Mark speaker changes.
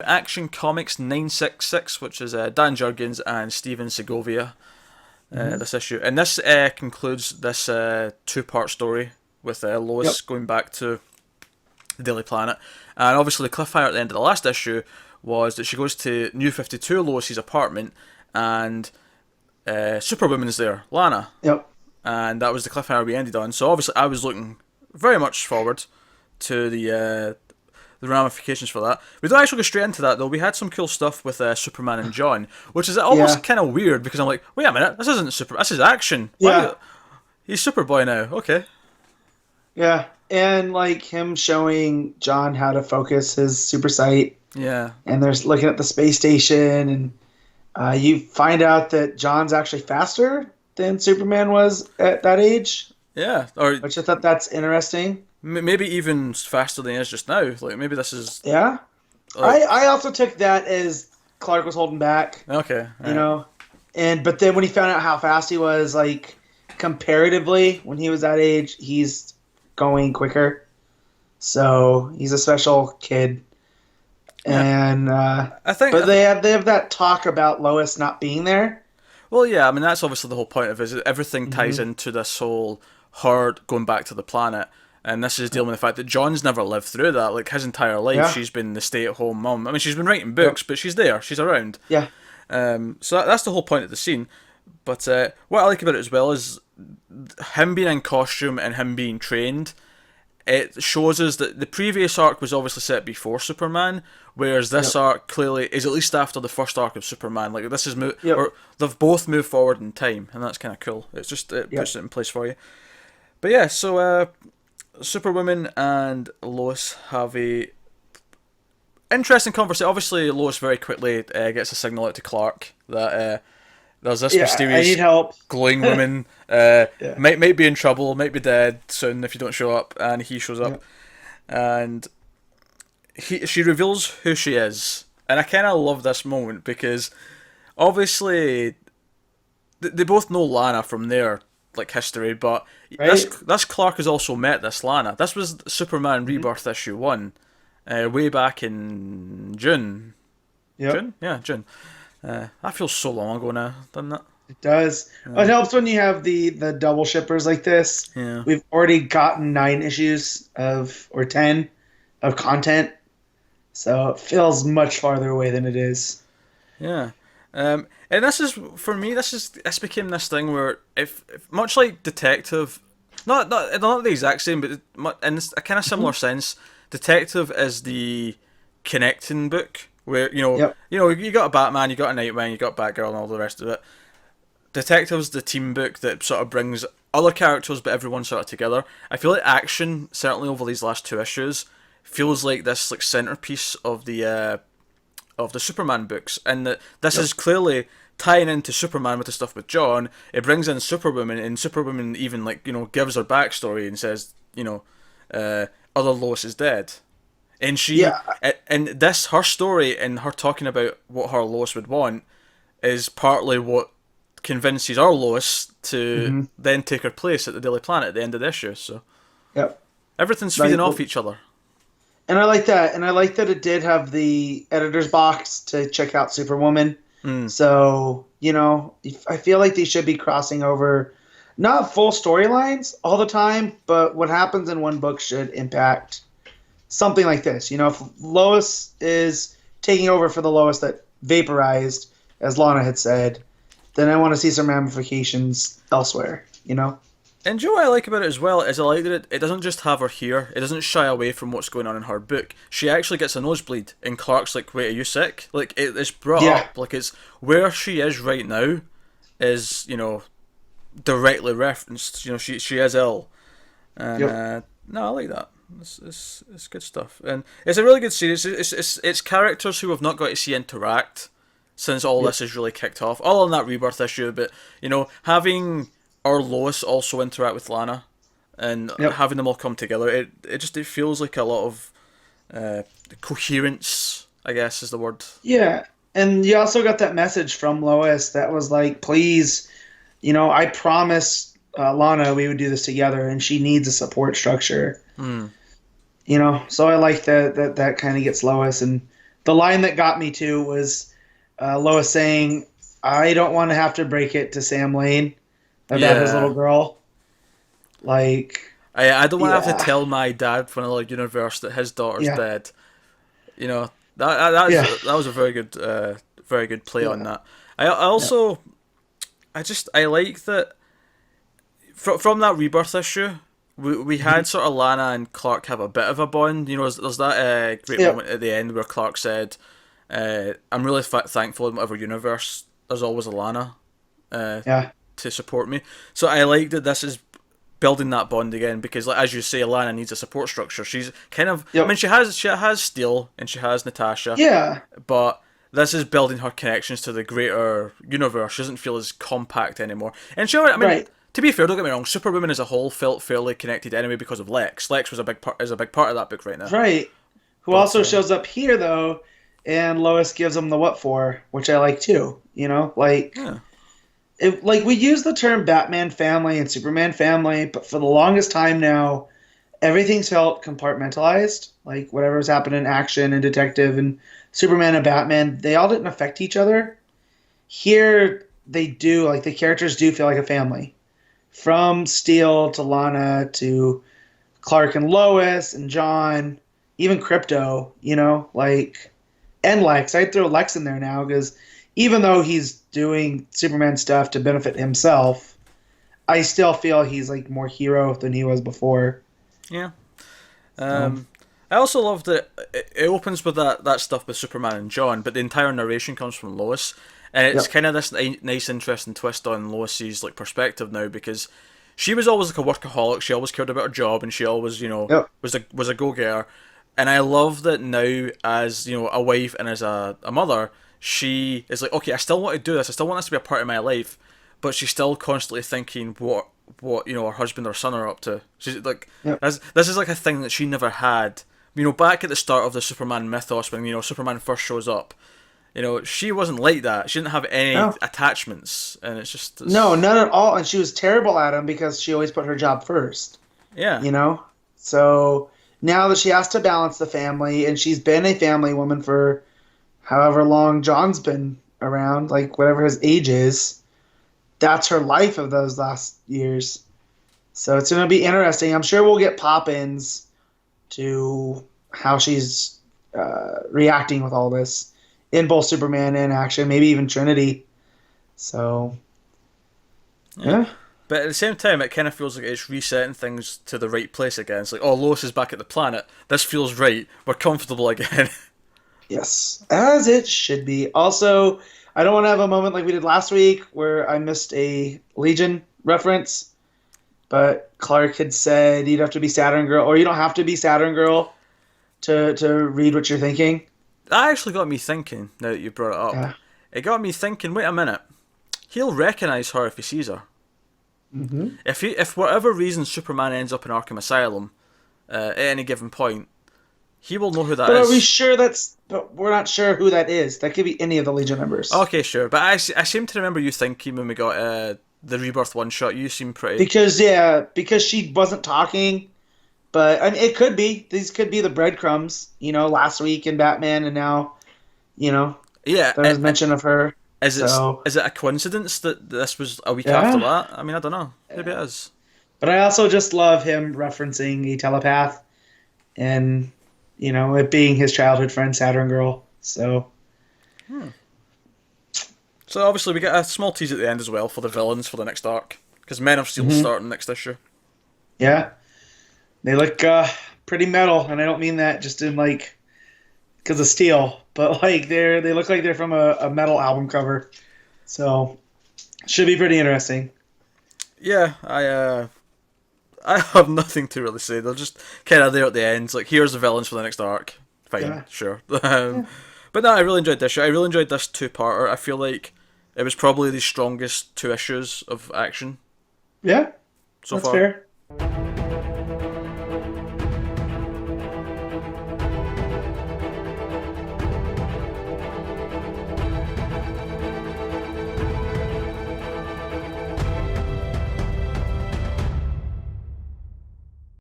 Speaker 1: Action Comics 966, which is Dan Jurgens and Steven Segovia. This issue, and this concludes this two-part story with Lois going back to the Daily Planet, and obviously the cliffhanger at the end of the last issue was that she goes to New 52, Lois's apartment, and Superwoman's there, Lana. And that was the cliffhanger we ended on. So obviously I was looking very much forward to the ramifications for that. We don't actually go straight into that though. We had some cool stuff with Superman and John, which is almost kind of weird because I'm like, wait a minute, this isn't this is action. He's Superboy now. Okay.
Speaker 2: Yeah, and like him showing John how to focus his super sight.
Speaker 1: Yeah.
Speaker 2: And there's looking at the space station, and you find out that John's actually faster than Superman was at that age.
Speaker 1: Yeah,
Speaker 2: which I thought that's interesting.
Speaker 1: Maybe even faster than he is just now. Like maybe this is.
Speaker 2: Yeah. I also took that as Clark was holding back.
Speaker 1: Okay.
Speaker 2: You know, but then when he found out how fast he was, like comparatively, when he was that age, he's going quicker. So he's a special kid. And I think, but they have that talk about Lois not being there.
Speaker 1: Well, yeah, I mean that's obviously the whole point of it. Is everything ties into this whole her going back to the planet. And this is dealing with the fact that John's never lived through that. Like, his entire life, she's been the stay-at-home mum. I mean, she's been writing books, but she's there. She's around.
Speaker 2: Yeah.
Speaker 1: So that's the whole point of the scene. But what I like about it as well is him being in costume and him being trained. It shows us that the previous arc was obviously set before Superman, whereas this arc clearly is at least after the first arc of Superman. Like, this is or they've both moved forward in time, and that's kind of cool. It's just it puts it in place for you. But yeah, so Superwoman and Lois have a interesting conversation. Obviously, Lois very quickly gets a signal out to Clark that there's this mysterious
Speaker 2: I need help.
Speaker 1: glowing woman might be in trouble, might be dead soon if you don't show up, and he shows up, and she reveals who she is, and I kind of love this moment because obviously they both know Lana from their like history, but this Clark has also met this Lana. This was Superman Rebirth issue 1, way back in June. June? Yeah, June. That feels so long ago now, doesn't it?
Speaker 2: It does. It helps when you have the double shippers like this.
Speaker 1: Yeah.
Speaker 2: We've already gotten 9 issues or 10 of content, so it feels much farther away than it is.
Speaker 1: Yeah. And this is, for me, this became this thing where if much like Detective, not the exact same, but in a kind of similar sense, Detective is the connecting book where you got a Batman, you got a Nightwing, you got Batgirl, and all the rest of it. Detective's the team book that sort of brings other characters, but everyone sort of together. I feel like Action, certainly over these last 2 issues, feels like this like centerpiece of the Superman books, and that this is clearly tying into Superman with the stuff with John. It brings in Superwoman, and Superwoman even gives her backstory and says other Lois is dead, and and this her story and her talking about what her Lois would want is partly what convinces our Lois to then take her place at the Daily Planet at the end of the issue. So everything's feeding off each other.
Speaker 2: And I like that. And I like that it did have the editor's box to check out Superwoman. So, I feel like they should be crossing over, not full storylines all the time, but what happens in one book should impact something like this. If Lois is taking over for the Lois that vaporized, as Lana had said, then I want to see some ramifications elsewhere,
Speaker 1: And Joe, what I like about it as well is I like that it doesn't just have her here. It doesn't shy away from what's going on in her book. She actually gets a nosebleed, and Clark's like, "Wait, are you sick?" Like it's brought up, like it's where she is right now, is directly referenced. She is ill, and no, I like that. It's good stuff, and it's a really good series. It's characters who have not got to see interact since all this is really kicked off. All in that Rebirth issue, but having our Lois also interact with Lana and having them all come together, it feels like a lot of coherence, I guess is the word.
Speaker 2: Yeah, and you also got that message from Lois that was like, please, I promised Lana we would do this together, and she needs a support structure. So I like that kind of gets Lois, and the line that got me too was Lois saying, "I don't want to have to break it to Sam Lane about his little
Speaker 1: Yeah.
Speaker 2: girl." Like,
Speaker 1: I don't want to have to
Speaker 2: yeah,
Speaker 1: tell my dad from another universe that his daughter's
Speaker 2: yeah,
Speaker 1: dead. You know,
Speaker 2: yeah,
Speaker 1: that was a very good play on
Speaker 2: yeah,
Speaker 1: that. I
Speaker 2: yeah.
Speaker 1: also I like that from that rebirth issue. We
Speaker 2: Mhm.
Speaker 1: had sort of Lana and Clark have a bit of a bond. You know, there's that great
Speaker 2: Yep.
Speaker 1: moment at the end where Clark said, "I'm really thankful in whatever universe there's always a Lana uh,
Speaker 2: Yeah.
Speaker 1: to support me." So I like that this is building that bond again because, like as you say, Lana needs a support structure. She's kind of, I mean,
Speaker 2: Yep.
Speaker 1: she has Steel and she has Natasha,
Speaker 2: Yeah.
Speaker 1: but this is building her connections to the greater universe. She doesn't feel as compact anymore. And sure, I mean,
Speaker 2: Right.
Speaker 1: to be fair, don't get me wrong, Superwoman as a whole felt fairly connected anyway because of Lex. Lex was a big part of that book right now.
Speaker 2: Right. Who
Speaker 1: But
Speaker 2: also shows up here though, and Lois gives him the what for, which I like too.
Speaker 1: yeah,
Speaker 2: Like we use the term Batman family and Superman family, but for the longest time now, everything's felt compartmentalized. Like whatever's happened in action and detective and Superman and Batman, they all didn't affect each other. Here they do, like the characters do feel like a family. From Steel to Lana to Clark and Lois and John, even Crypto, and Lex. I'd throw Lex in there now because even though he's doing Superman stuff to benefit himself, I still feel he's like more hero than he was before.
Speaker 1: yeah.
Speaker 2: So,
Speaker 1: I also love that it opens with that stuff with Superman and John, but the entire narration comes from Lois, and it's
Speaker 2: yep,
Speaker 1: kind of this nice, interesting twist on Lois's like perspective now because she was always like a workaholic. She always cared about her job, and she always
Speaker 2: yep,
Speaker 1: was a go getter. And I love that now as a wife and as a mother, she is like, okay, I still want to do this. I still want this to be a part of my life, but she's still constantly thinking what her husband or son are up to. She's like,
Speaker 2: yep.
Speaker 1: this is like a thing that she never had. Back at the start of the Superman mythos when Superman first shows up, she wasn't like that. She didn't have any
Speaker 2: No,
Speaker 1: attachments, and
Speaker 2: no,
Speaker 1: it's
Speaker 2: none at all. And she was terrible at him because she always put her job first.
Speaker 1: yeah,
Speaker 2: You know. So now that she has to balance the family, and she's been a family woman for however long John's been around, like whatever his age is, that's her life of those last years. So it's going to be interesting. I'm sure we'll get pop-ins to how she's reacting with all this in both Superman and Action, maybe even Trinity. So
Speaker 1: yeah.
Speaker 2: yeah,
Speaker 1: But at the same time, it kind of feels like it's resetting things to the right place again. It's like, oh, Lois is back at the planet. This feels right. We're comfortable again.
Speaker 2: yes, as it should be. Also, I don't want to have a moment like we did last week where I missed a Legion reference, but Clark had said you'd have to be Saturn Girl, or you don't have to be Saturn Girl to read what you're thinking.
Speaker 1: That actually got me thinking. Now that you brought it up,
Speaker 2: Yeah.
Speaker 1: it got me thinking. Wait a minute. He'll recognize her if he sees her.
Speaker 2: Mm-hmm.
Speaker 1: If for whatever reason Superman ends up in Arkham Asylum at any given point, he will know who that
Speaker 2: But are we
Speaker 1: is.
Speaker 2: sure that's? But we're not sure who that is. That could be any of the Legion members.
Speaker 1: Okay, sure. But I seem to remember you thinking when we got the Rebirth one shot. You seem pretty.
Speaker 2: Because she wasn't talking. But I mean, it could be. These could be the breadcrumbs. Last week in Batman, and now, you know,
Speaker 1: Yeah.
Speaker 2: there was mention of her. So
Speaker 1: Is it a coincidence that this was a week after
Speaker 2: yeah,
Speaker 1: that? I mean, I don't know. Maybe it is.
Speaker 2: but I also just love him referencing a telepath, and it being his childhood friend Saturn Girl. So
Speaker 1: So obviously we get a small tease at the end as well for the villains for the next arc because Men of Steel
Speaker 2: mhm,
Speaker 1: starting next issue.
Speaker 2: yeah, they look pretty metal, and I don't mean that just in like because of steel, but like they look like they're from a metal album cover. So should be pretty interesting.
Speaker 1: Yeah, I have nothing to really say. They're just kind of there at the end. Like, here's the villains for the next arc. Fine,
Speaker 2: Yeah.
Speaker 1: sure.
Speaker 2: Yeah.
Speaker 1: But no, I really enjoyed this show. I really enjoyed this two-parter. I feel like it was probably the strongest two issues of action
Speaker 2: Yeah,
Speaker 1: so
Speaker 2: that's
Speaker 1: far.
Speaker 2: fair.